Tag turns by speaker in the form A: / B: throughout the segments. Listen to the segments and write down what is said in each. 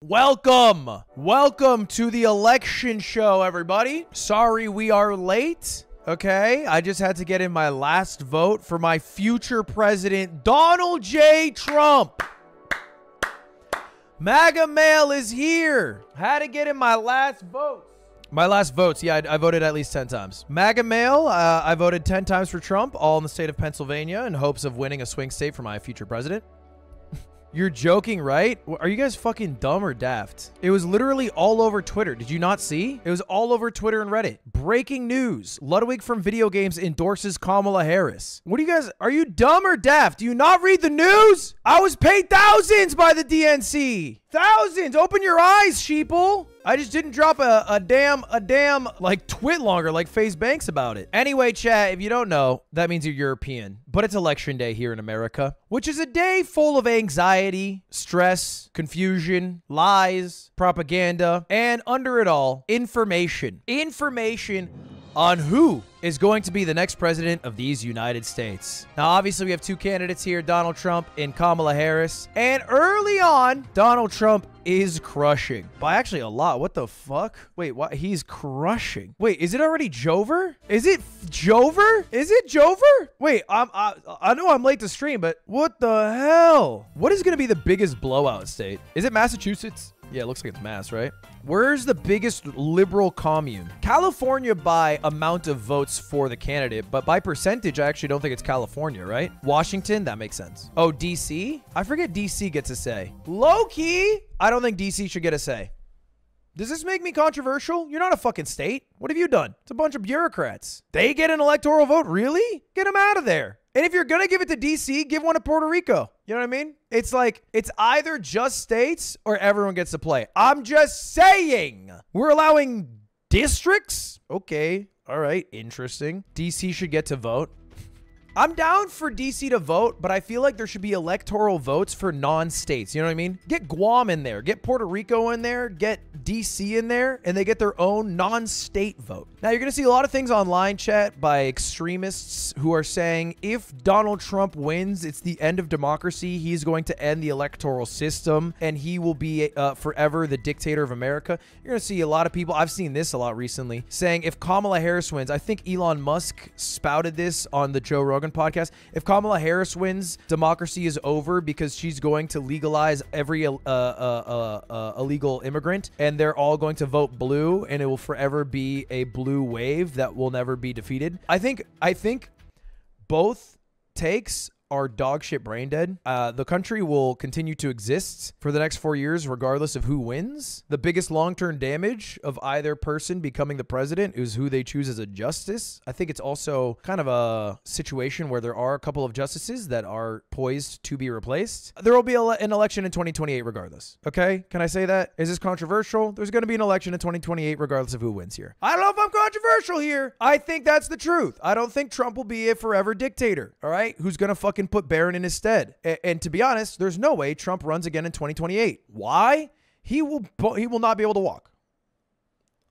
A: Welcome to the election show, everybody. Sorry we are late. Okay, I just had to get in my last vote for my future president, Donald J. Trump. MAGA Mail is here. Had to get in my last votes. My last votes, yeah, I voted at least 10 times. MAGA Mail, I voted 10 times for Trump, all in the state of Pennsylvania, in hopes of winning a swing state for my future president. You're joking, right? Are you guys fucking dumb or daft? It was literally all over Twitter. Did you not see? It was all over Twitter and Reddit. Breaking news. Ludwig from Video Games endorses Kamala Harris. What do you guys... Are you dumb or daft? Do you not read the news? I was paid thousands by the DNC. Thousands. Open your eyes, sheeple. I just didn't drop a damn, like, twit longer like FaZe Banks about it. Anyway, chat, if you don't know, that means you're European. But it's election day here in America, which is a day full of anxiety, stress, confusion, lies, propaganda, and under it all, information. Information on who is going to be the next president of these United States. Now, obviously, we have two candidates here, Donald Trump and Kamala Harris. And early on, Donald Trump is crushing. By actually a lot. What the fuck? Wait, what? He's crushing. Wait, is it already Jover? Is it Jover? Is it Jover? Wait, I know I'm late to stream, but what the hell? What is going to be the biggest blowout state? Is it Massachusetts? Yeah, it looks like it's Mass, right? Where's the biggest liberal commune? California by amount of votes for the candidate, but by percentage, I actually don't think it's California, right? Washington, that makes sense. Oh, DC? I forget DC gets a say. Low-key, I don't think DC should get a say. Does this make me controversial? You're not a fucking state. What have you done? It's a bunch of bureaucrats. They get an electoral vote? Really? Get them out of there. And if you're going to give it to DC, give one to Puerto Rico. You know what I mean? It's like, it's either just states or everyone gets to play. I'm just saying. We're allowing districts? Okay. All right. Interesting. DC should get to vote. I'm down for DC to vote, but I feel like there should be electoral votes for non-states. You know what I mean? Get Guam in there, get Puerto Rico in there, get DC in there, and they get their own non-state vote. Now, you're going to see a lot of things online, chat, by extremists who are saying if Donald Trump wins, it's the end of democracy. He's going to end the electoral system, and he will be forever the dictator of America. You're going to see a lot of people, I've seen this a lot recently, saying if Kamala Harris wins, I think Elon Musk spouted this on the Joe Rogan podcast. If Kamala Harris wins, democracy is over because she's going to legalize every illegal immigrant, and they're all going to vote blue, and it will forever be a blue wave that will never be defeated. I think both takes are dog shit brain dead. The country will continue to exist for the next 4 years regardless of who wins. The biggest long-term damage of either person becoming the president is who they choose as a justice. I think it's also kind of a situation where there are a couple of justices that are poised to be replaced. There will be an election in 2028 regardless. Okay? Can I say that? Is this controversial? There's going to be an election in 2028 regardless of who wins here. I don't know if I'm controversial here. I think that's the truth. I don't think Trump will be a forever dictator. All right? Who's going to fucking put Barron in his stead. And to be honest, there's no way Trump runs again in 2028. Why? He will not be able to walk.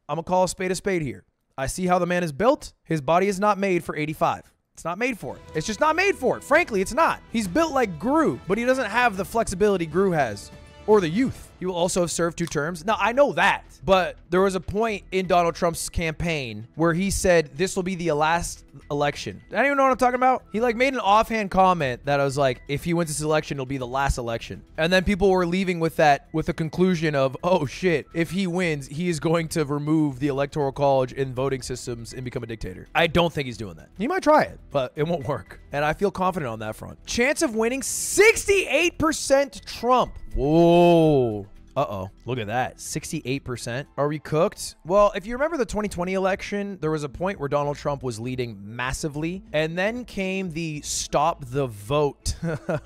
A: I'm gonna call a spade here. I see how the man is built. His body is not made for 85. It's not made for it. It's just not made for it. Frankly, it's not. He's built like Gru, but he doesn't have the flexibility Gru has, or the youth. He will also have served 2 terms. Now, I know that, but there was a point in Donald Trump's campaign where he said this will be the last election. I don't even know what I'm talking about. He like made an offhand comment that I was like, if he wins this election, it'll be the last election. And then people were leaving with that, with the conclusion of, oh shit, if he wins, he is going to remove the electoral college and voting systems and become a dictator. I don't think he's doing that. He might try it, but it won't work. And I feel confident on that front. Chance of winning, 68% Trump. Whoa. Uh-oh. Look at that. 68%. Are we cooked? Well, if you remember the 2020 election, there was a point where Donald Trump was leading massively. And then came the stop the vote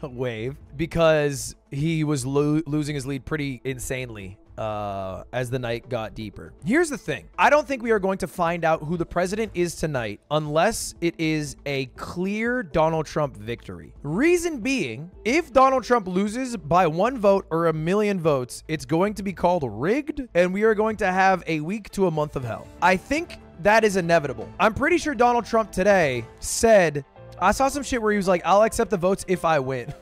A: wave because he was losing his lead pretty insanely. As the night got deeper. Here's the thing. I don't think we are going to find out who the president is tonight unless it is a clear Donald Trump victory. Reason being, if Donald Trump loses by 1 vote or 1 million votes, it's going to be called rigged, and we are going to have a week to a month of hell. I think that is inevitable. I'm pretty sure Donald Trump today said, I saw some shit where he was like, I'll accept the votes if I win.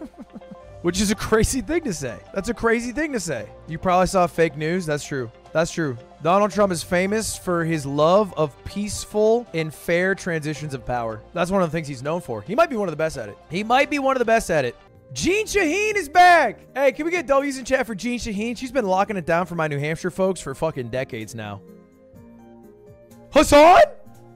A: which is a crazy thing to say. That's a crazy thing to say. You probably saw fake news. That's true. That's true. Donald Trump is famous for his love of peaceful and fair transitions of power. That's one of the things he's known for. He might be one of the best at it. He might be one of the best at it. Jean Shaheen is back. Hey, can we get W's in chat for Jean Shaheen? She's been locking it down for my New Hampshire folks for fucking decades now. Hassan?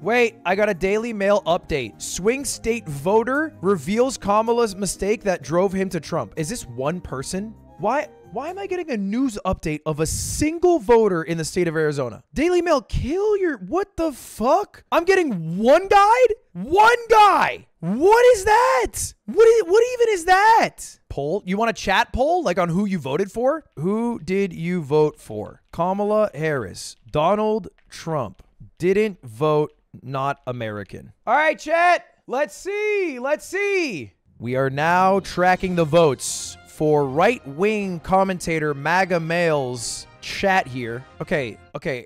A: Wait, I got a Daily Mail update. Swing state voter reveals Kamala's mistake that drove him to Trump. Is this one person? Why am I getting a news update of a single voter in the state of Arizona? Daily Mail, kill your... What the fuck? I'm getting one guide? One guy! What is that? What even is that? Poll? You want a chat poll? Like on who you voted for? Who did you vote for? Kamala Harris. Donald Trump. Didn't vote, not American. All right, chat. Let's see. Let's see. We are now tracking the votes for right-wing commentator MAGA Male's chat here. Okay,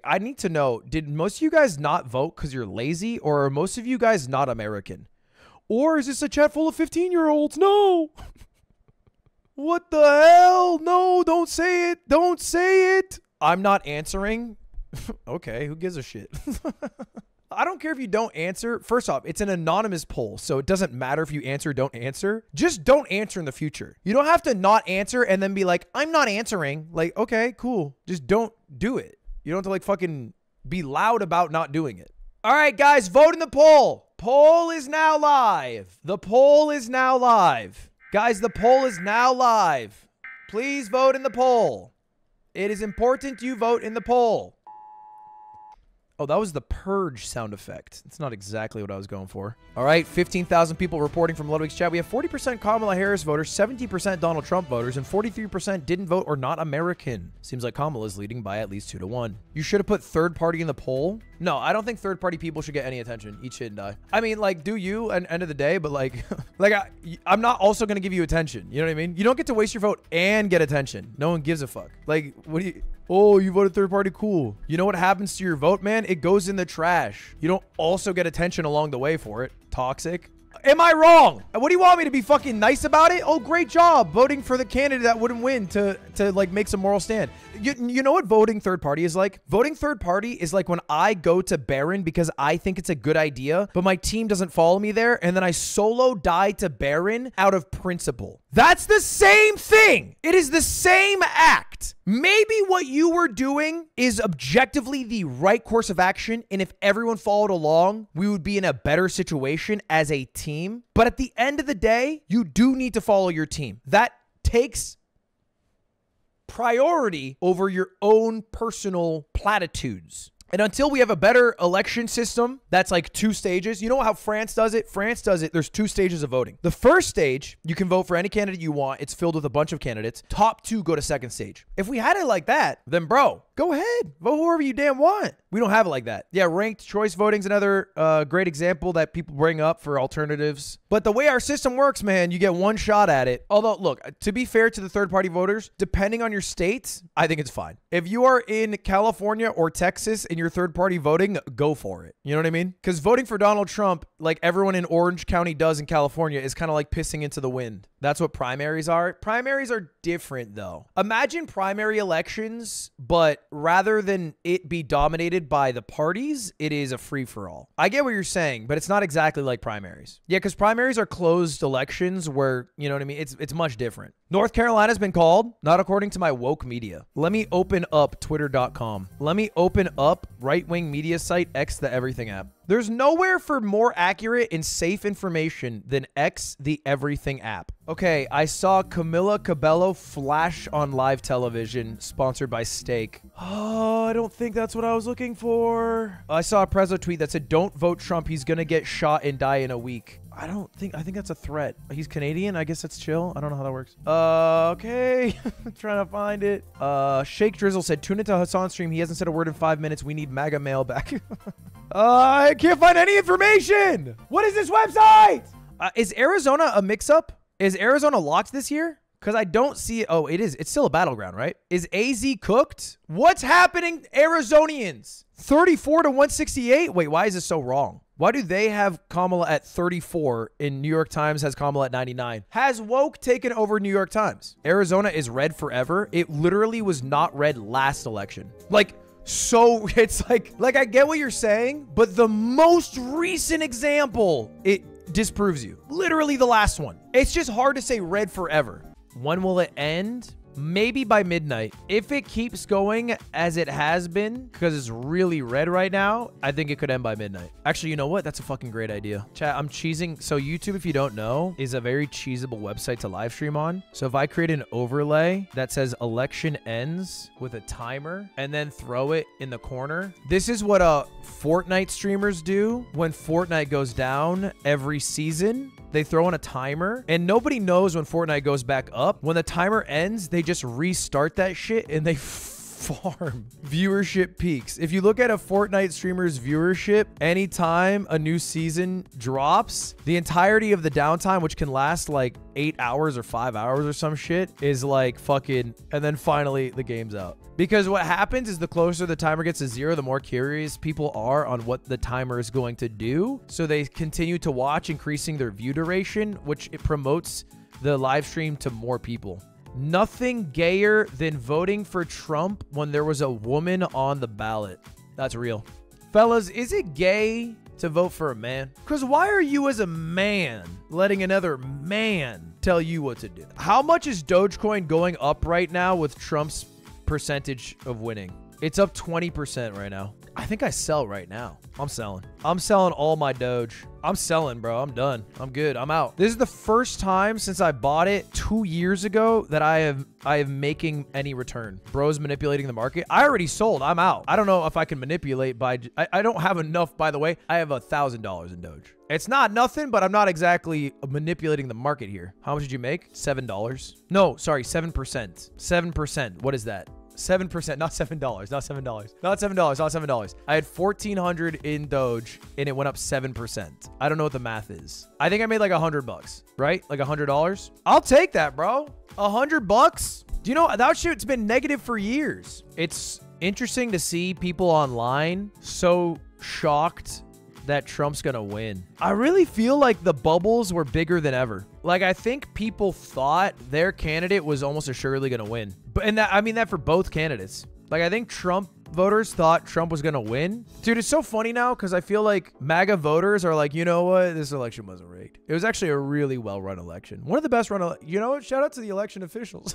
A: I need to know, did most of you guys not vote because you're lazy, or are most of you guys not American? Or is this a chat full of 15-year-olds? No! What the hell? No, don't say it. Don't say it. I'm not answering. Okay, who gives a shit? I don't care if you don't answer. First off, it's an anonymous poll, so it doesn't matter if you answer or don't answer. Just don't answer in the future. You don't have to not answer and then be like, I'm not answering. Like, okay, cool. Just don't do it. You don't have to like fucking be loud about not doing it. All right, guys, vote in the poll. Poll is now live. The poll is now live. Guys, the poll is now live. Please vote in the poll. It is important you vote in the poll. Oh, that was the purge sound effect. It's not exactly what I was going for. All right, 15,000 people reporting from Ludwig's chat. We have 40% Kamala Harris voters, 17% Donald Trump voters, and 43% didn't vote or not American. Seems like Kamala's leading by at least 2-1. You should have put third party in the poll. No, I don't think third party people should get any attention. Eat shit and die. I mean, like, do you at the end of the day, but like, I'm not also going to give you attention. You know what I mean? You don't get to waste your vote and get attention. No one gives a fuck. Like, what do you... Oh, you voted third party? Cool. You know what happens to your vote, man? It goes in the trash. You don't also get attention along the way for it. Toxic. Am I wrong? What do you want me to be fucking nice about it? Oh, great job voting for the candidate that wouldn't win to like make some moral stand. You know what voting third party is like? Voting third party is like when I go to Barron because I think it's a good idea, but my team doesn't follow me there, and then I solo die to Barron out of principle. That's the same thing. It is the same act. Maybe what you were doing is objectively the right course of action, and if everyone followed along, we would be in a better situation as a team. But at the end of the day, you do need to follow your team. That takes priority over your own personal platitudes. And until we have a better election system that's like 2 stages, you know how France does it? France does it. There's 2 stages of voting. The first stage, you can vote for any candidate you want. It's filled with a bunch of candidates. Top 2 go to second stage. If we had it like that, then bro, go ahead. Vote whoever you damn want. We don't have it like that. Yeah, ranked choice voting is another great example that people bring up for alternatives. But the way our system works, man, you get one shot at it. Although, look, to be fair to the third-party voters, depending on your state, I think it's fine. If you are in California or Texas and you're third-party voting, go for it. You know what I mean? Because voting for Donald Trump, like everyone in Orange County does in California, is kind of like pissing into the wind. That's what primaries are. Primaries are different, though. Imagine primary elections, but rather than it be dominated by the parties, it is a free-for-all. I get what you're saying, but it's not exactly like primaries. Yeah, because primaries are closed elections where, you know what I mean? It's much different. North Carolina's been called, not according to my woke media. Let me open up twitter.com. Let me open up right-wing media site X the Everything app. There's nowhere for more accurate and safe information than X the Everything app. Okay, I saw Camila Cabello flash on live television, sponsored by Steak. Oh, I don't think that's what I was looking for. I saw a Prezzo tweet that said, don't vote Trump, he's gonna get shot and die in a week. I think that's a threat. He's Canadian. I guess that's chill. I don't know how that works. Okay. Trying to find it. Shake Drizzle said, tune into Hassan's stream. He hasn't said a word in 5 minutes. We need MAGA Mail back. I can't find any information. What is this website? Is Arizona a mix-up? Is Arizona locked this year? Because I don't see it. Oh, it is. It's still a battleground, right? Is AZ cooked? What's happening, Arizonians? 34 to 168? Wait, why is this so wrong? Why do they have Kamala at 34 and New York Times has Kamala at 99? Has woke taken over New York Times? Arizona is red forever. It literally was not red last election. Like, so it's like I get what you're saying, but the most recent example, it disproves you. Literally the last one. It's just hard to say red forever. When will it end? Maybe by midnight. If it keeps going as it has been, because it's really red right now, I think it could end by midnight. Actually, you know what? That's a fucking great idea. Chat, I'm cheesing. So YouTube, if you don't know, is a very cheesable website to live stream on. So if I create an overlay that says election ends with a timer and then throw it in the corner, this is what Fortnite streamers do when Fortnite goes down every season. They throw in a timer and nobody knows when Fortnite goes back up. When the timer ends, they just restart that shit and they farm viewership peaks. If you look at a Fortnite streamer's viewership, anytime a new season drops, the entirety of the downtime, which can last like 8 hours or 5 hours or some shit, is like fucking, and then finally the game's out. Because what happens is the closer the timer gets to 0, the more curious people are on what the timer is going to do. So they continue to watch, increasing their view duration, which it promotes the live stream to more people. Nothing gayer than voting for Trump when there was a woman on the ballot. That's real. Fellas, is it gay to vote for a man? Because why are you as a man letting another man tell you what to do? How much is Dogecoin going up right now with Trump's percentage of winning? It's up 20% right now. I think I sell right now. I'm selling. I'm selling all my Doge. I'm selling, bro. I'm done. I'm good. I'm out. This is the first time since I bought it 2 years ago that I am making any return. Bro's manipulating the market. I already sold. I'm out. I don't know if I can manipulate by... I don't have enough, by the way. I have $1,000 in Doge. It's not nothing, but I'm not exactly manipulating the market here. How much did you make? $7. No, sorry, 7%. 7%. What is that? 7%, not $7, not $7, not $7, not $7. I had 1,400 in Doge and it went up 7%. I don't know what the math is. I think I made like $100, right? Like $100. I'll take that, bro. $100. Do you know that shit's been negative for years? It's interesting to see people online so shocked that Trump's gonna win. I really feel like the bubbles were bigger than ever. Like, I think people thought their candidate was almost assuredly gonna win. But, and that, I mean that for both candidates. Like, I think Trump voters thought Trump was gonna win. Dude, it's so funny now because I feel like MAGA voters are like, you know what? This election wasn't rigged. It was actually a really well-run election. One of the best run, you know what? Shout out to the election officials.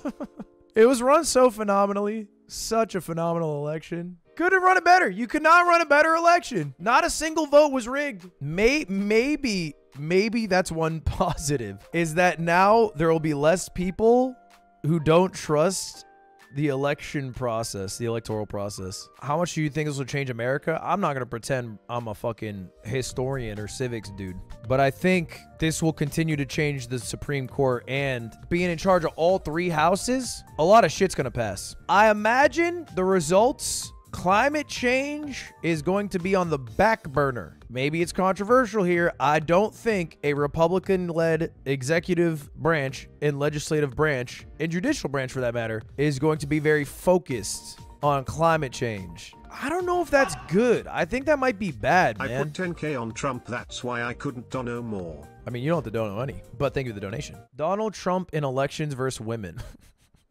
A: It was run so phenomenally. Such a phenomenal election. Couldn't run it better. You could not run a better election. Not a single vote was rigged. Maybe that's one positive, is that now there will be less people who don't trust the election process, the electoral process. How much do you think this will change America? I'm not going to pretend I'm a fucking historian or civics dude, but I think this will continue to change the Supreme Court, and being in charge of all 3 houses, a lot of shit's going to pass. I imagine the results... Climate change is going to be on the back burner. Maybe it's controversial here. I don't think a Republican-led executive branch and legislative branch and judicial branch, for that matter, is going to be very focused on climate change. I don't know if that's good. I think that might be bad, man.
B: I put 10K on Trump. That's why I couldn't dono more.
A: I mean, you don't have to dono any, but thank you for the donation. Donald Trump in elections versus women.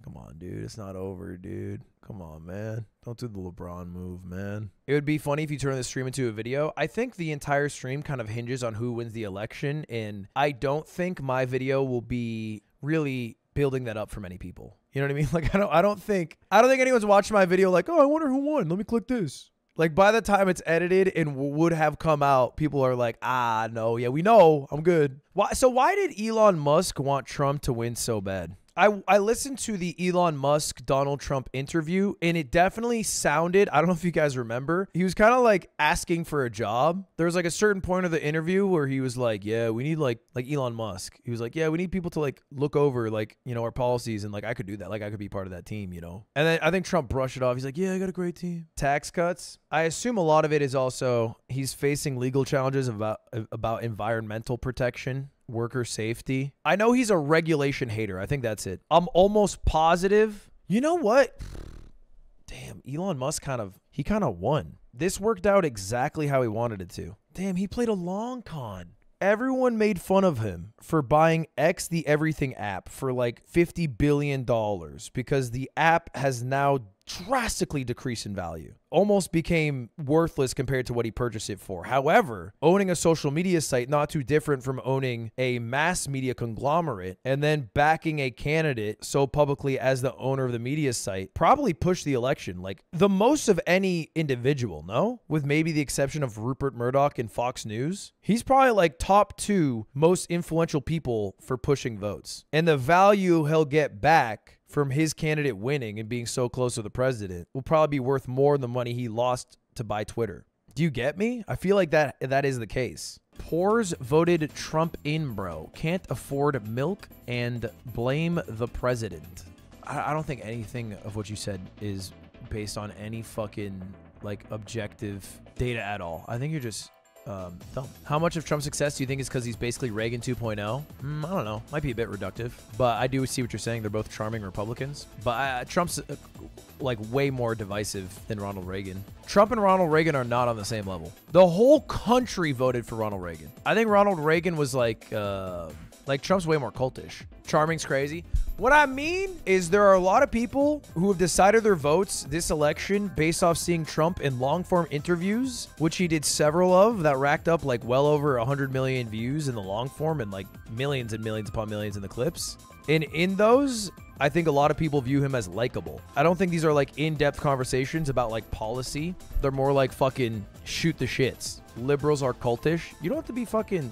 A: Come on, dude. It's not over, dude. Come on, man. Don't do the LeBron move, man. It would be funny if you turn this stream into a video. I think the entire stream kind of hinges on who wins the election, and I don't think my video will be really building that up for many people. You know what I mean? Like, I don't think anyone's watching my video like, oh, I wonder who won. Let me click this. Like, by the time it's edited and would have come out, people are like, ah, no, yeah, we know. I'm good. Why did Elon Musk want Trump to win so bad? I listened to the Elon Musk Donald Trump interview, and it definitely sounded, I don't know if you guys remember, he was kind of like asking for a job. There was like a certain point of the interview where he was like, yeah, we need like Elon Musk. He was like, yeah, we need people to like look over like, you know, our policies, and like I could do that. Like I could be part of that team, you know? And then I think Trump brushed it off. He's like, yeah, I got a great team. Tax cuts. I assume a lot of it is also he's facing legal challenges about environmental protection, worker safety. I know he's a regulation hater. I think that's it. I'm almost positive. You know what? Damn, Elon Musk kind of won. This worked out exactly how he wanted it to. Damn, he played a long con. Everyone made fun of him for buying X the Everything app for like $50 billion because the app has now drastically decreased in value, almost became worthless compared to what he purchased it for. However, owning a social media site, not too different from owning a mass media conglomerate, and then backing a candidate so publicly as the owner of the media site, probably pushed the election like the most of any individual, no? With maybe the exception of Rupert Murdoch and Fox News. He's probably like top 2 most influential people for pushing votes. And the value he'll get back from his candidate winning and being so close to the president will probably be worth more than the money he lost to buy Twitter. Do you get me? I feel like that is the case. Pores voted Trump in, bro. Can't afford milk and blame the president. I don't think anything of what you said is based on any fucking like objective data at all. I think you're just dumb. How much of Trump's success do you think is because he's basically Reagan 2.0? I don't know. Might be a bit reductive, but I do see what you're saying. They're both charming Republicans, but Trump's like way more divisive than Ronald Reagan. Trump and Ronald Reagan are not on the same level. The whole country voted for Ronald Reagan. I think Ronald Reagan was like Trump's way more cultish. Charming's crazy. What I mean is there are a lot of people who have decided their votes this election based off seeing Trump in long-form interviews, which he did several of that racked up like well over 100 million views in the long form and like millions and millions upon millions in the clips. And in those, I think a lot of people view him as likable. I don't think these are like in-depth conversations about like policy. They're more like fucking shoot the shits. Liberals are cultish. You don't have to be fucking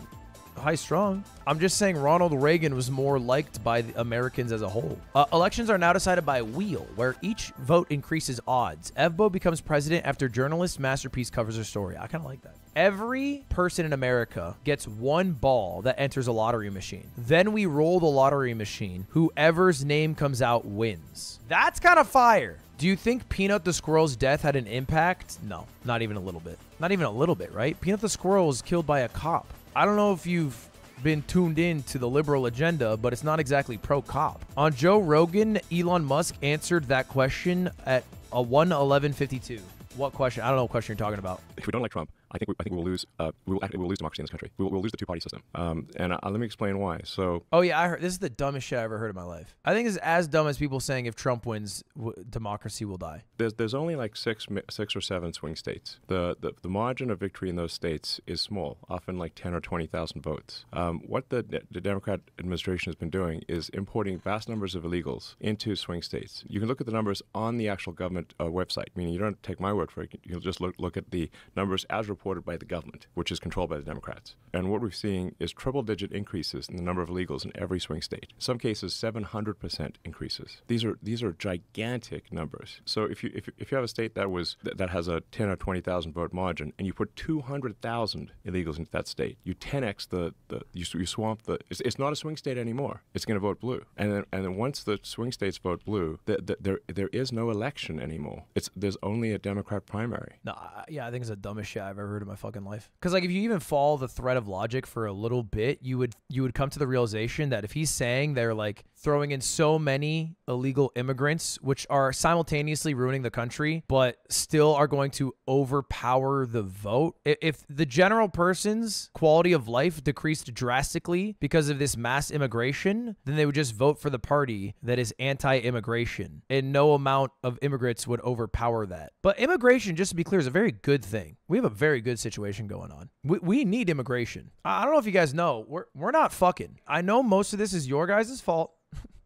A: high strung. I'm just saying Ronald Reagan was more liked by the Americans as a whole. Elections are now decided by a wheel, where each vote increases odds. Evbo becomes president after journalist Masterpiece covers her story. I kind of like that. Every person in America gets one ball that enters a lottery machine. Then we roll the lottery machine. Whoever's name comes out wins. That's kind of fire. Do you think Peanut the Squirrel's death had an impact? No, not even a little bit. Not even a little bit, right? Peanut the Squirrel was killed by a cop. I don't know if you've been tuned in to the liberal agenda, but it's not exactly pro-cop. On Joe Rogan, Elon Musk answered that question at a 1:11:52. What question? I don't know what question you're talking about.
C: If we don't like Trump, I think we'll lose. We'll lose democracy in this country. We'll lose the two-party system. And let me explain why. So.
A: Oh yeah, I heard this is the dumbest shit I ever heard in my life. I think it's as dumb as people saying if Trump wins, democracy will die.
C: There's only like six or seven swing states. The margin of victory in those states is small, often like 10 or 20,000 votes. What the Democrat administration has been doing is importing vast numbers of illegals into swing states. You can look at the numbers on the actual government website. Meaning you don't take my word for it. You'll just look at the numbers as reported by the government, which is controlled by the Democrats. And what we're seeing is triple-digit increases in the number of illegals in every swing state. In some cases, 700% increases. These are gigantic numbers. So if you have a state that has a 10 or 20,000 vote margin, and you put 200,000 illegals into that state, you 10x you swamp the. It's not a swing state anymore. It's going to vote blue. And then once the swing states vote blue, there is no election anymore. There's only a Democrat primary.
A: No, yeah, I think it's the dumbest shit I've ever heard in my fucking life. Because like if you even follow the thread of logic for a little bit, you would come to the realization that if he's saying they're like throwing in so many illegal immigrants, which are simultaneously ruining the country, but still are going to overpower the vote. If the general person's quality of life decreased drastically because of this mass immigration, then they would just vote for the party that is anti-immigration, and no amount of immigrants would overpower that. But immigration, just to be clear, is a very good thing. We have a very good situation going on. We need immigration. I don't know if you guys know, we're not fucking. I know most of this is your guys' fault.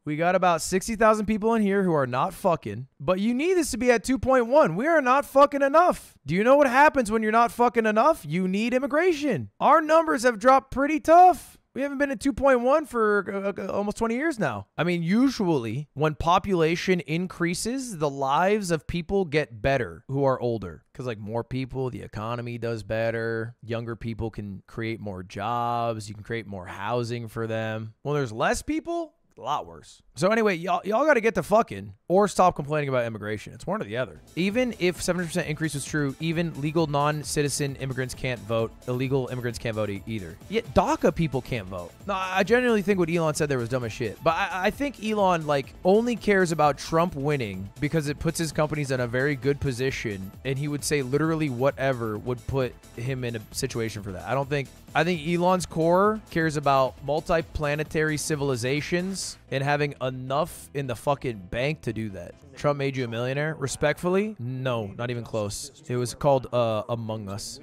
A: We got about 60,000 people in here who are not fucking, but you need this to be at 2.1. We are not fucking enough. Do you know what happens when you're not fucking enough? You need immigration. Our numbers have dropped pretty tough. We haven't been at 2.1 for almost 20 years now. I mean, usually when population increases, the lives of people get better who are older. Because like more people, the economy does better. Younger people can create more jobs. You can create more housing for them. When there's less people, a lot worse. So anyway, y'all got to get to fucking or stop complaining about immigration. It's one or the other. Even if 70% increase was true, even legal non-citizen immigrants can't vote. Illegal immigrants can't vote either. Yet DACA people can't vote. No, I genuinely think what Elon said there was dumb as shit. But I think Elon like only cares about Trump winning because it puts his companies in a very good position, and he would say literally whatever would put him in a situation for that. I think Elon's core cares about multi-planetary civilizations and having enough in the fucking bank to do that. Trump made you a millionaire? Respectfully? No, not even close. It was called Among Us.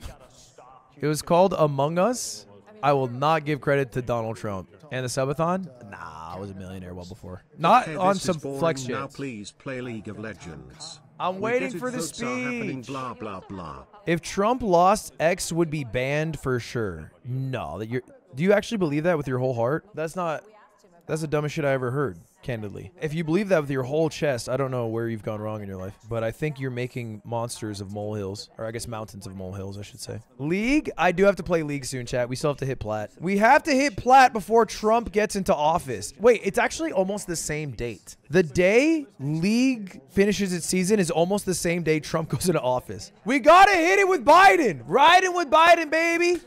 A: It was called Among Us. I will not give credit to Donald Trump. And the subathon? Nah, I was a millionaire well before. Not
B: Okay,
A: on
B: this
A: some
B: is boring.
A: flex shit.
B: Now please play League of Legends.
A: I'm
B: We
A: waiting
B: get it,
A: for the
B: votes are happening,
A: speech.
B: blah blah blah.
A: If Trump lost, X would be banned for sure. No, do you actually believe that with your whole heart? That's the dumbest shit I ever heard, candidly. If you believe that with your whole chest, I don't know where you've gone wrong in your life, but I think you're making monsters of molehills, or I guess mountains of molehills, I should say. League? I do have to play League soon, chat. We still have to hit plat. We have to hit plat before Trump gets into office. Wait, it's actually almost the same date. The day League finishes its season is almost the same day Trump goes into office. We gotta hit it with Biden. Riding with Biden, baby.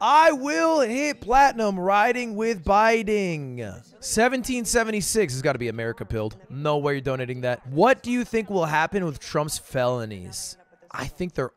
A: I will hit platinum riding with Biden. 1776 has got to be America pilled. No way you're donating that. What do you think will happen with Trump's felonies? I think they're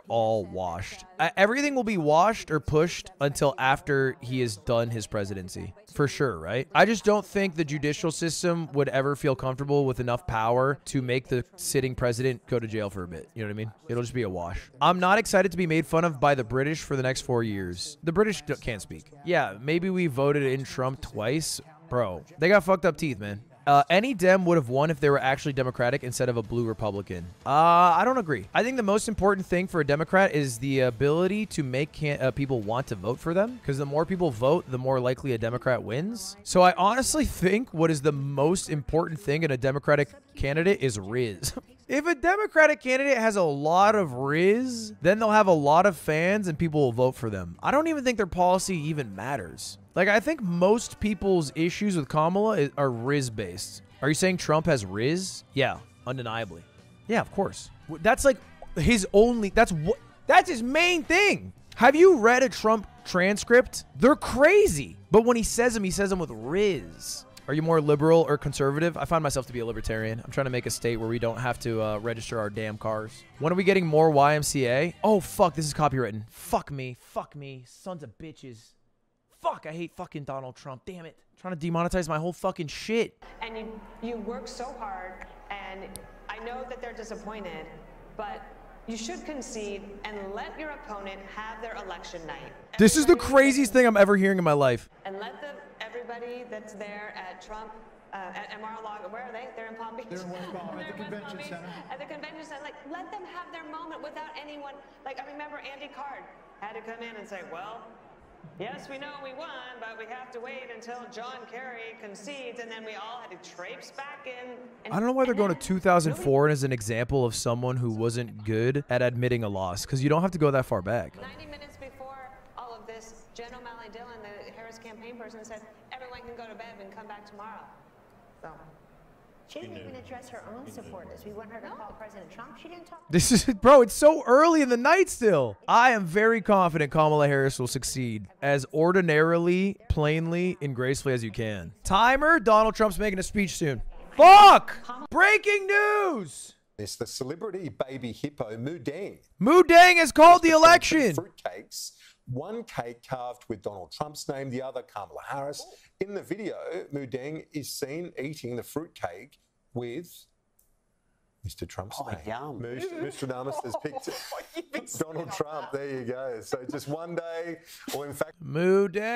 A: all washed. Everything will be washed or pushed until after he has done his presidency. For sure, right? I just don't think the judicial system would ever feel comfortable with enough power to make the sitting president go to jail for a bit. You know what I mean? It'll just be a wash. I'm not excited to be made fun of by the British for the next 4 years. The British can't speak. Yeah, maybe we voted in Trump twice. Bro, they got fucked up teeth, man. Any Dem would have won if they were actually Democratic instead of a blue Republican. I don't agree. I think the most important thing for a Democrat is the ability to make people want to vote for them. Because the more people vote, the more likely a Democrat wins. So I honestly think what is the most important thing in a Democratic candidate is Riz. If a Democratic candidate has a lot of Riz, then they'll have a lot of fans and people will vote for them. I don't even think their policy even matters. Like, I think most people's issues with Kamala are Riz-based. Are you saying Trump has Riz? Yeah, undeniably. Yeah, of course. That's like his only, that's his main thing. Have you read a Trump transcript? They're crazy. But when he says them with Riz. Are you more liberal or conservative? I find myself to be a libertarian. I'm trying to make a state where we don't have to register our damn cars. When are we getting more YMCA? Oh, fuck, this is copywritten. Fuck me, sons of bitches. Fuck, I hate fucking Donald Trump. Damn it. Trying to demonetize my whole fucking shit.
D: And you work so hard, and I know that they're disappointed, but you should concede and let your opponent have their election night.
A: This is the craziest thing I'm ever hearing in my life.
D: And let everybody that's there at Trump, at Mar-a-Lago, where are they? They're in Palm Beach.
E: They're in West Palm at the convention center.
D: At the convention center, like, let them have their moment without anyone. Like, I remember Andy Card had to come in and say, well, yes, we know we won, but we have to wait until John Kerry concedes, and then we all had to traipse back in.
A: I don't know why they're going to 2004 as an example of someone who wasn't good at admitting a loss, because you don't have to go that far back.
D: 90 minutes before all of this, Jen O'Malley Dillon, the Harris campaign person, said, everyone can go to bed and come back tomorrow. So.
F: She didn't even address her own supporters. We want her to call President Trump. She didn't talk.
A: This is, bro, it's so early in the night still. I am very confident Kamala Harris will succeed as ordinarily, plainly, and gracefully as you can. Timer, Donald Trump's making a speech soon. Fuck! Breaking news!
G: It's the celebrity baby hippo Mu Deng.
A: Mu Deng has called the election.
G: Fruitcakes. One cake carved with Donald Trump's name, the other Kamala Harris. In the video, Mu Deng is seen eating the fruitcake with Mr. Trump's name.
H: Yum.
G: Mr. Namas has picked Donald Trump. There you go. So just one day, or in fact...
A: Mu Deng.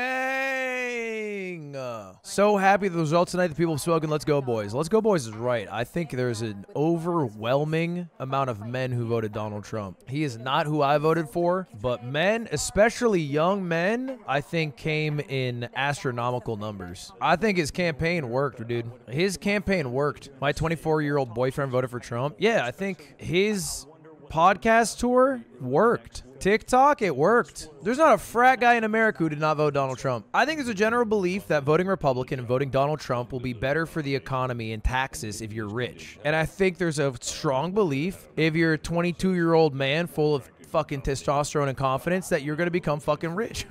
A: So happy with the results tonight. The people have spoken. Let's go, boys. Let's go, boys is right. I think there's an overwhelming amount of men who voted Donald Trump. He is not who I voted for, but men, especially young men, I think came in astronomical numbers. I think his campaign worked, dude. His campaign worked. My 24-year-old boyfriend voted for Trump. Yeah, I think his Podcast tour worked. TikTok, it worked. There's not a frat guy in America who did not vote Donald Trump. I think there's a general belief that voting Republican and voting Donald Trump will be better for the economy and taxes if you're rich. And I think there's a strong belief if you're a 22-year-old man full of fucking testosterone and confidence that you're going to become fucking rich.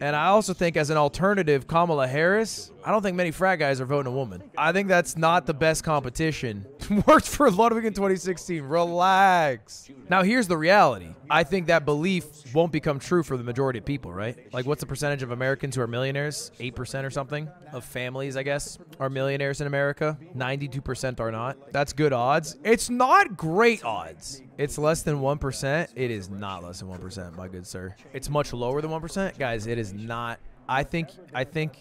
A: And I also think as an alternative, Kamala Harris, I don't think many frat guys are voting a woman. I think that's not the best competition. Worked for Ludwig in 2016. Relax. Now, here's the reality. I think that belief won't become true for the majority of people, right? Like, what's the percentage of Americans who are millionaires? 8% or something? Of families, I guess, are millionaires in America. 92% are not. That's good odds. It's not great odds. It's less than 1%. It is not less than 1%, my good sir. It's much lower than 1%. Guys, it is not. I think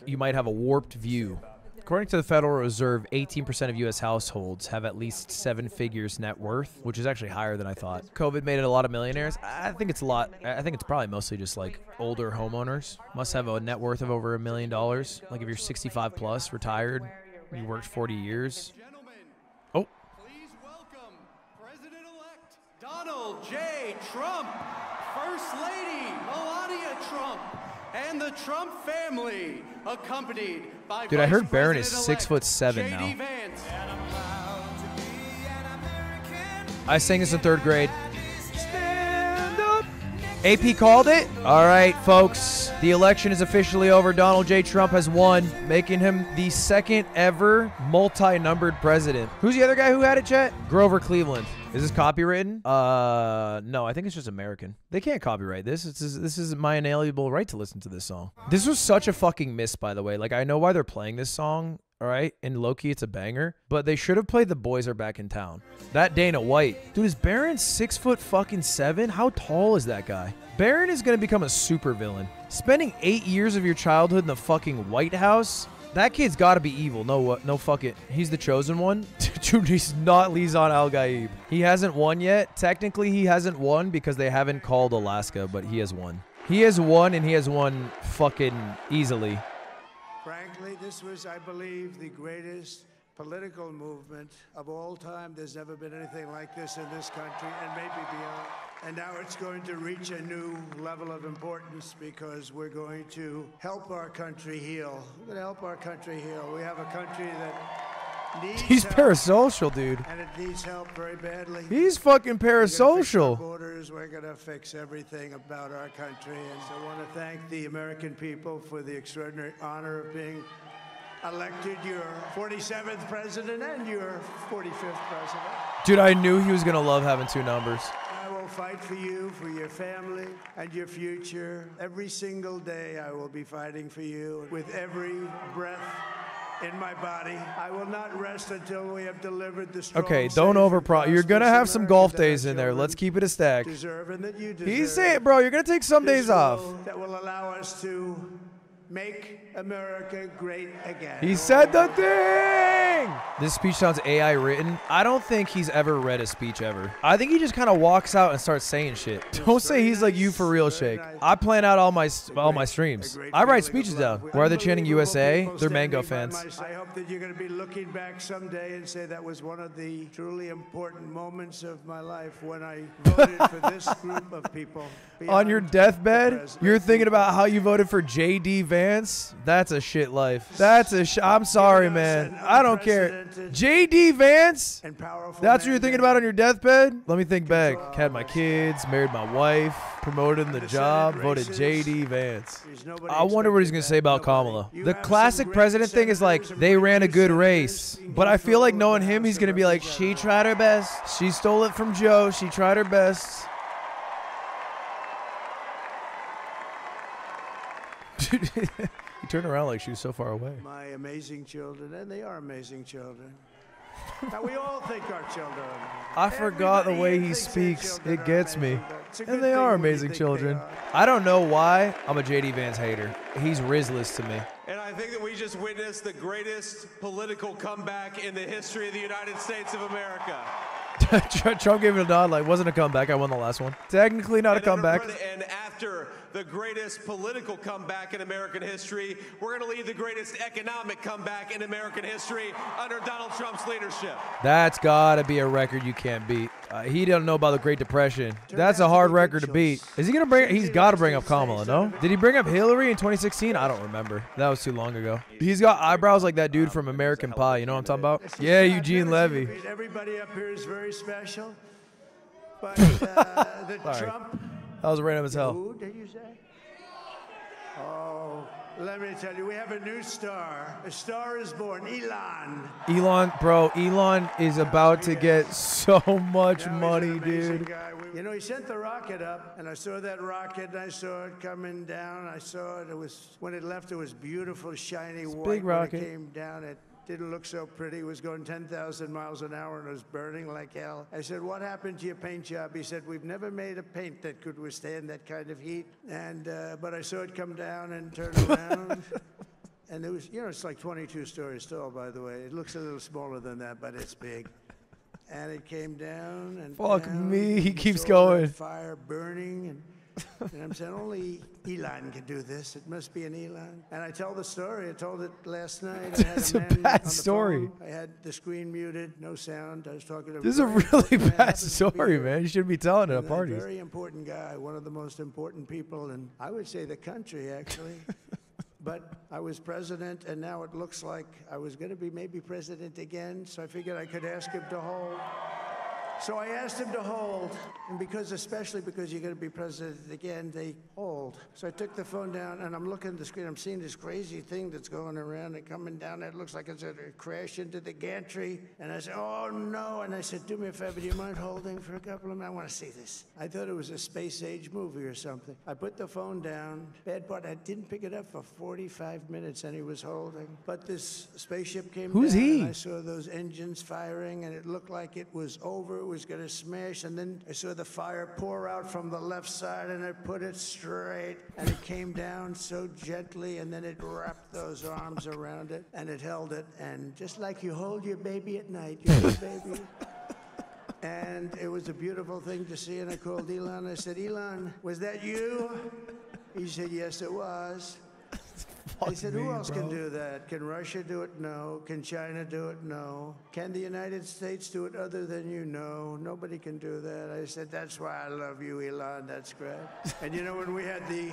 A: you might have a warped view. According to the Federal Reserve, 18% of U.S. households have at least 7 figures net worth, which is actually higher than I thought. COVID made it a lot of millionaires. I think it's a lot. I think it's probably mostly just like older homeowners. Must have a net worth of over $1 million. Like if you're 65 plus, retired, you worked 40 years. Oh.
H: Please welcome President-elect Donald J. Trump, First Lady Melania Trump, and the Trump family, accompanied by
A: Dude, I heard Barron is
H: President-elect
A: 6'7"
H: J.D.
A: now.
H: Vance.
A: I sang this in 3rd grade. Stand up. AP called it. All right, folks. The election is officially over. Donald J. Trump has won, making him the 2nd ever multi-numbered president. Who's the other guy who had it, Chet? Grover Cleveland. Is this copywritten? No, I think it's just American. They can't copyright this. This is my inalienable right to listen to this song. This was such a fucking miss, by the way. Like, I know why they're playing this song, all right? And low-key, it's a banger. But they should have played The Boys Are Back in Town. That Dana White. Dude, is Barron 6'7"? How tall is that guy? Barron is going to become a supervillain. Spending 8 years of your childhood in the fucking White House? That kid's got to be evil. No, fuck it. He's the chosen one. Dude, he's not Lizan Al-Gaib. He hasn't won yet. Technically, he hasn't won because they haven't called Alaska, but he has won. He has won, and he has won fucking easily.
E: Frankly, this was, I believe, the greatest political movement of all time. There's never been anything like this in this country, and maybe beyond. And now it's going to reach a new level of importance because we're going to help our country heal. We're going to help our country heal. We have a country that needs
A: He's
E: help,
A: parasocial, dude.
E: and it needs help very badly.
A: He's fucking
E: We're gonna fix our
A: parasocial.
E: borders. We're going to fix everything about our country. And so I want to thank the American people for the extraordinary honor of being elected your 47th president and your 45th president.
A: Dude, I knew he was going to love having 2 numbers.
E: I will fight for you, for your family, and your future. Every single day I will be fighting for you. With every breath in my body, I will not rest until we have delivered the strong,
A: Okay,
E: safe,
A: don't
E: and
A: You're going to
E: prosperous
A: have some
E: America
A: golf
E: that our
A: days in there.
E: children
A: Let's keep it a stack.
E: deserve and that you deserve.
A: He's saying, bro, you're going to take some days off.
E: That will allow us to make America great again.
A: He said the thing! This speech sounds AI written. I don't think he's ever read a speech ever. I think he just kind of walks out and starts saying shit. Don't say he's like you for real, Shake. I plan out all my streams. I write speeches down. Why are they chanting USA? They're Mango fans.
E: I hope that you're going to be looking back someday and say that was one of the truly important moments of my life when I voted for this group of people.
A: On your deathbed, you're thinking about how you voted for J.D. Vance? That's a shit life. I'm sorry, man. I don't care. J.D. Vance? That's what you're thinking about on your deathbed? Let me think back. Had my kids, married my wife, promoted in the job, voted J.D. Vance. I wonder what he's going to say about Kamala. The classic president thing is like, they ran a good race. But I feel like knowing him, he's going to be like, she tried her best. She stole it from Joe. She tried her best. He turned around like she was so far away.
E: My amazing children, and they are amazing children. Now, we all think our children are amazing.
A: I forgot the way he speaks. It gets me. And they are amazing children. I don't know why I'm a J.D. Vance hater. He's Rizless to me.
I: And I think that we just witnessed the greatest political comeback in the history of the United States of America.
A: Trump gave it a nod like, wasn't a comeback. I won the last one. Technically not a comeback.
I: And after the greatest political comeback in American history. We're going to lead the greatest economic comeback in American history under Donald Trump's leadership.
A: That's got to be a record you can't beat. He doesn't know about the Great Depression. That's a hard record to beat. Is he going to bring? He's got to bring up Kamala, no? Did he bring up Hillary in 2016? I don't remember. That was too long ago. He's got eyebrows like that dude from American Pie. You know what I'm talking about? Yeah, Eugene Levy.
E: Everybody up here is very special. But the Trump.
A: That was random as hell.
E: Who did you say? Oh, let me tell you, we have a new star. A star is born. Elon.
A: Elon is about to get so much money, dude.
E: You know, he sent the rocket up, and I saw that rocket, and I saw it coming down. I saw it. It was, when it left, it was beautiful, shiny white.
A: Big rocket.
E: When it came down, it didn't look so pretty. It was going 10,000 miles an hour, and it was burning like hell. I said, what happened to your paint job? He said, we've never made a paint that could withstand that kind of heat. And but I saw it come down and turn around. And it was, you know, it's like 22 stories tall, by the way. It looks a little smaller than that, but it's big. And it came down and
A: fuck
E: down,
A: me, he keeps
E: saw
A: going.
E: that fire burning, and I'm saying only Elon can do this. It must be an Elon. And I tell the story. I told it last night. I had
A: It's
E: a
A: a
E: man
A: bad
E: on the
A: story.
E: phone. I had the screen muted, no sound. I was talking to.
A: This is a really bad story, man. You shouldn't be telling it at parties.
E: Very important guy, one of the most important people in, I would say, the country, actually. But I was president, and now it looks like I was going to be maybe president again, so I figured I could ask him to hold. So I asked him to hold, and especially because you're going to be president again, they hold. So I took the phone down, and I'm looking at the screen. I'm seeing this crazy thing that's going around and coming down. It looks like it's going to crash into the gantry. And I said, oh, no. And I said, do me a favor, do you mind holding for a couple of minutes? I want to see this. I thought it was a space-age movie or something. I put the phone down. Bad part, I didn't pick it up for 45 minutes, and he was holding. But this spaceship came down.
A: Who's he?
E: And I saw those engines firing, and it looked like it was over. It was going to smash, and then I saw the fire pour out from the left side, and I put it straight, and it came down so gently, and then it wrapped those arms around it, and it held it, and just like you hold your baby at night, your little baby. And it was a beautiful thing to see, and I called Elon. I said, Elon, was that you? He said, yes, it was. I said, who else can do that? Can Russia do it? No. Can China do it? No. Can the United States do it other than you? No. Nobody can do that. I said, that's why I love you, Elon. That's great. And you know, when we had the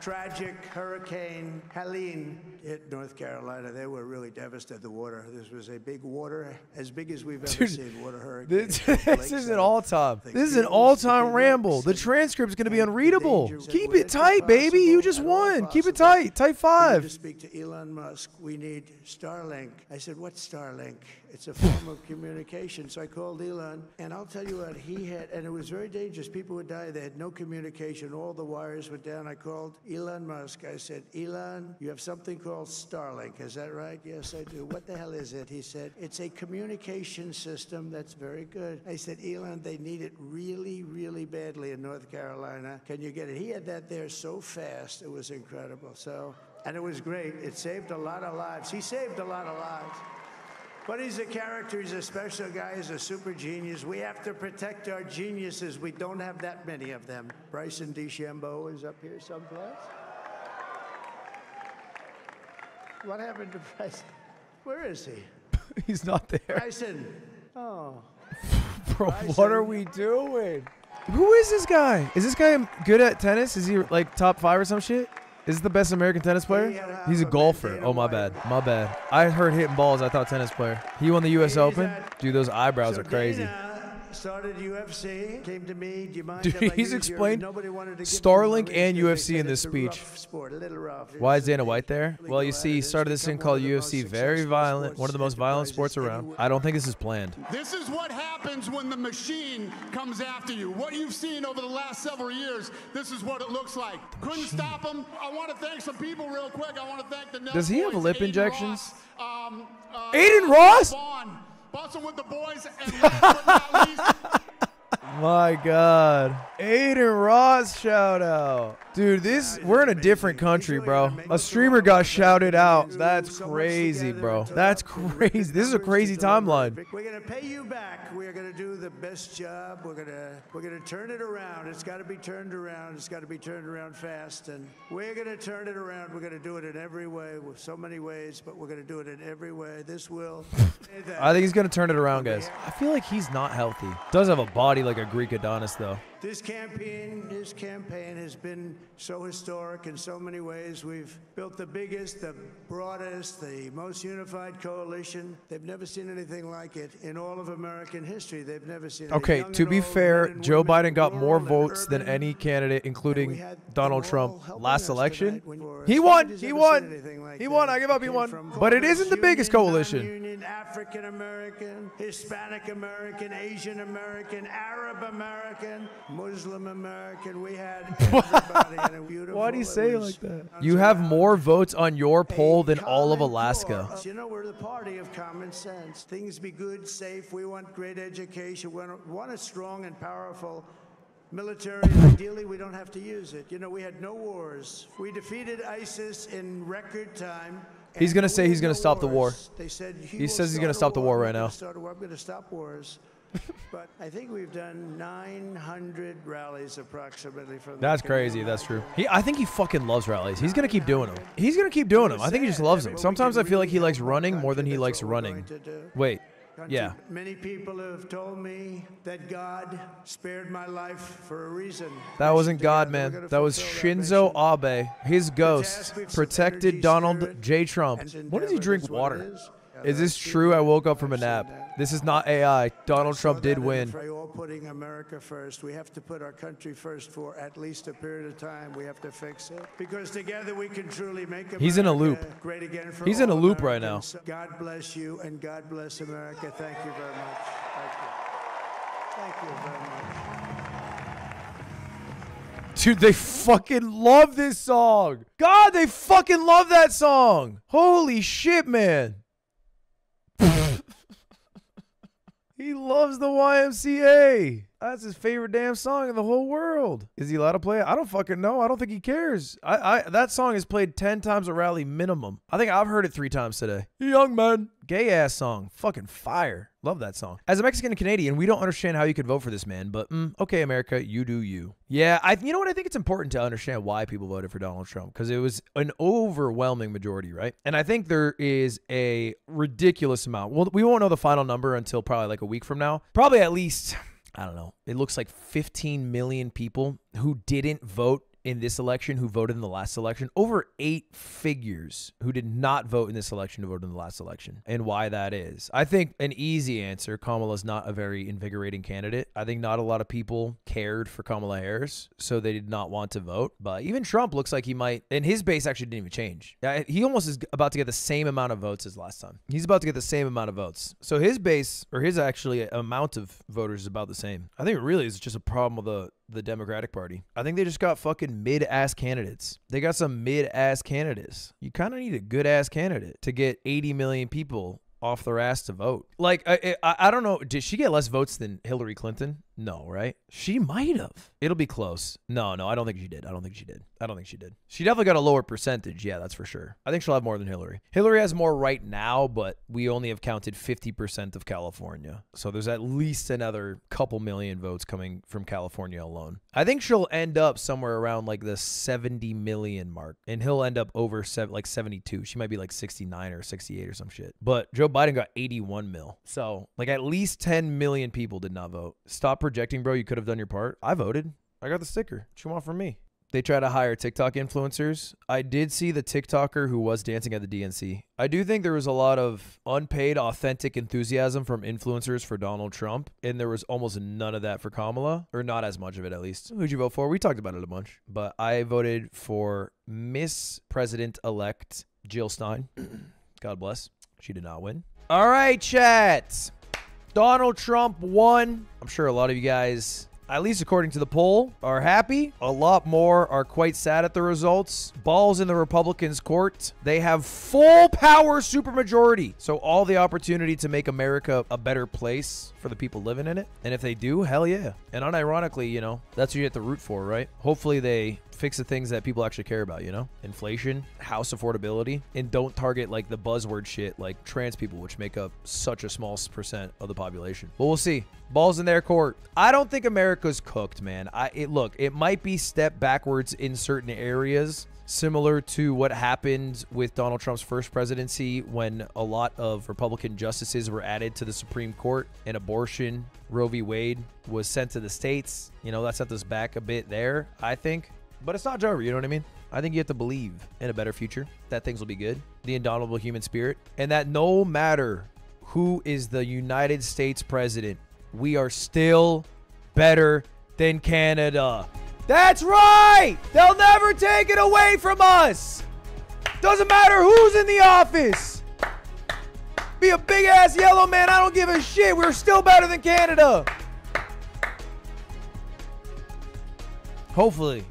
E: tragic Hurricane Helene hit North Carolina, they were really devastated. The water, this was a big water, as big as we've ever seen water hurricane.
A: This is an all-time. This is an all-time ramble. The transcript's going to be unreadable. Keep it tight, baby. You just won. Keep it tight. Tight five.
E: To speak to Elon Musk, we need Starlink. I said, what's Starlink? It's a form of communication. So I called Elon, and I'll tell you what, he had, and it was very dangerous. People would die. They had no communication. All the wires were down. I called Elon Musk. I said, Elon, you have something called Starlink. Is that right? Yes, I do. What the hell is it? He said, it's a communication system that's very good. I said, Elon, they need it really, really badly in North Carolina. Can you get it? He had that there so fast. It was incredible. So, and it was great. It saved a lot of lives. He saved a lot of lives. But he's a character. He's a special guy. He's a super genius. We have to protect our geniuses. We don't have that many of them. Bryson DeChambeau is up here someplace. What happened to Bryson? Where is he?
A: He's not there.
E: Bryson. Oh.
A: Bro,
E: Bryson.
A: what are we doing? Who is this guy? Is this guy good at tennis? Is he like top 5 or some shit? Is this the best American tennis player? He's a golfer. Oh, my bad. My bad. I heard hitting balls. I thought tennis player. He won the U.S. Open. Dude, those eyebrows are crazy.
E: Started UFC, came to me, do you mind
A: Dude,
E: if I
A: he's
E: use your-"
A: explained
E: Nobody wanted to give
A: Starlink
E: him a
A: and
E: raise. They
A: UFC
E: said
A: in this
E: it's a
A: speech.
E: rough sport, a little rough.
A: Why is
E: It's
A: Dana
E: a-
A: White there? Well, you see, he started this thing called UFC, very violent, one of the most violent sports around. I don't think this is planned.
J: This is what happens when the machine comes after you. What you've seen over the last several years, this is what it looks like. Couldn't stop him. I want to thank some people real quick. I want to thank the Nels
A: Does he have
J: boys,
A: lip
J: Aiden
A: injections?
J: Ross,
A: Aiden Ross?
J: Vaughn, busting with the boys, and last but not least,
A: My God. Aiden Ross shout out. Dude, we're in a different country, bro. A streamer got shouted out. That's crazy, bro. That's crazy. This is a crazy timeline.
E: We're gonna pay you back. We're gonna do the best job. We're gonna turn it around. It's got to be turned around. It's got to be turned around fast, and we're gonna turn it around. We're gonna do it in every way, with so many ways, but we're gonna do it in every way. This will.
A: I think he's gonna turn it around, guys. I feel like he's not healthy. Does have a body like a Greek Adonis, though.
E: This campaign has been so historic in so many ways. We've built the biggest, the broadest, the most unified coalition. They've never seen anything like it in all of American history. They've never seen it.
A: Okay, to be fair, Joe Biden got more votes than any candidate, including Donald Trump, last election. He won. He won. He won. I give up. He won. But it isn't the biggest coalition.
E: African American, Hispanic American, Asian American, Arab American, Muslim American. We had everybody in a beautiful.
A: Why do you say it like that? You have more votes on your poll than all of Alaska.
E: You know, we're the party of common sense. Things be good, safe. We want great education. We want a strong and powerful military. Ideally, we don't have to use it. You know, we had no wars. We defeated ISIS in record time.
A: He's going to say he's going to stop the war.
E: They said
A: he says he's going to stop the war right now.
E: I'm going to stop wars. But I think we've done 900 rallies approximately from.
A: That's crazy. That's true. I think he fucking loves rallies. He's gonna keep doing them. He's gonna keep doing them. I think he just loves them. Sometimes I feel like he likes running more than he likes running. Wait. Yeah.
E: Many people have told me that God spared my life for a reason.
A: That wasn't God, man. That was Shinzo Abe. His ghost protected Donald J. Trump. When does he drink water? Is this true? I woke up from a nap. This is not AI. Donald Trump did win.
E: We're all putting America first. We have to put our country first for at least a period of time. We have to fix it because together we can truly make America
A: He's in a loop.
E: Great again for
A: He's in a loop right now.
E: God bless you and God bless America. Thank you very much. Thank you. Thank you very much.
A: Dude, they fucking love this song. God, they fucking love that song. Holy shit, man. He loves the YMCA. That's his favorite damn song in the whole world. Is he allowed to play it? I don't fucking know. I don't think he cares. That song is played 10 times at rally minimum. I think I've heard it 3 times today. Young man. Gay ass song. Fucking fire. Love that song. As a Mexican and Canadian, we don't understand how you could vote for this man, but okay, America, you do you. Yeah, you know what? I think it's important to understand why people voted for Donald Trump, because it was an overwhelming majority, right? And I think there is a ridiculous amount. Well, we won't know the final number until probably like a week from now. Probably at least, I don't know, it looks like 15 million people who didn't vote in this election who voted in the last election. Over 8 figures who did not vote in this election who voted in the last election. And why that is. I think an easy answer, Kamala's not a very invigorating candidate. I think not a lot of people cared for Kamala Harris, so they did not want to vote. But even Trump looks like he might, and his base actually didn't even change. He almost is about to get the same amount of votes as last time. He's about to get the same amount of votes. So his base, or his actually amount of voters is about the same. I think it really is just a problem with the Democratic Party. I think they just got fucking mid-ass candidates. They got some mid-ass candidates. You kind of need a good-ass candidate to get 80 million people off their ass to vote. Like, I don't know. Did she get less votes than Hillary Clinton? No, right? She might have. It'll be close. No, I don't think she did. I don't think she did. She definitely got a lower percentage. Yeah, that's for sure. I think she'll have more than Hillary. Hillary has more right now, but we only have counted 50% of California. So there's at least another couple million votes coming from California alone. I think she'll end up somewhere around like the 70 million mark, and he'll end up over like 72. She might be like 69 or 68 or some shit. But Joe Biden got 81 mil. So like at least 10 million people did not vote. Stop projecting, bro. You could have done your part. I voted. I got the sticker. What you want from me? They try to hire TikTok influencers. I did see the TikToker who was dancing at the DNC. I do think there was a lot of unpaid, authentic enthusiasm from influencers for Donald Trump, and there was almost none of that for Kamala, or not as much of it at least. Who'd you vote for? We talked about it a bunch, but I voted for Miss President-elect Jill Stein. God bless. She did not win. All right, chat. Donald Trump won. I'm sure a lot of you guys, at least according to the poll, are happy. A lot more are quite sad at the results. Balls in the Republicans' court. They have full power supermajority. So all the opportunity to make America a better place for the people living in it. And if they do, hell yeah. And unironically, you know, that's what you have to root for, right? Hopefully they fix the things that people actually care about, you know? Inflation, house affordability, and don't target like the buzzword shit like trans people, which make up such a small percent of the population. But we'll see. Balls in their court. I don't think America's cooked, man. Look, it might be step backwards in certain areas, similar to what happened with Donald Trump's first presidency when a lot of Republican justices were added to the Supreme Court and abortion, Roe v. Wade, was sent to the states. You know, that set us back a bit there, I think. But it's not over, you know what I mean? I think you have to believe in a better future, that things will be good, the indomitable human spirit, and that no matter who is the United States president, we are still better than Canada. That's right! They'll never take it away from us! Doesn't matter who's in the office! Be a big-ass yellow man, I don't give a shit. We're still better than Canada. Hopefully.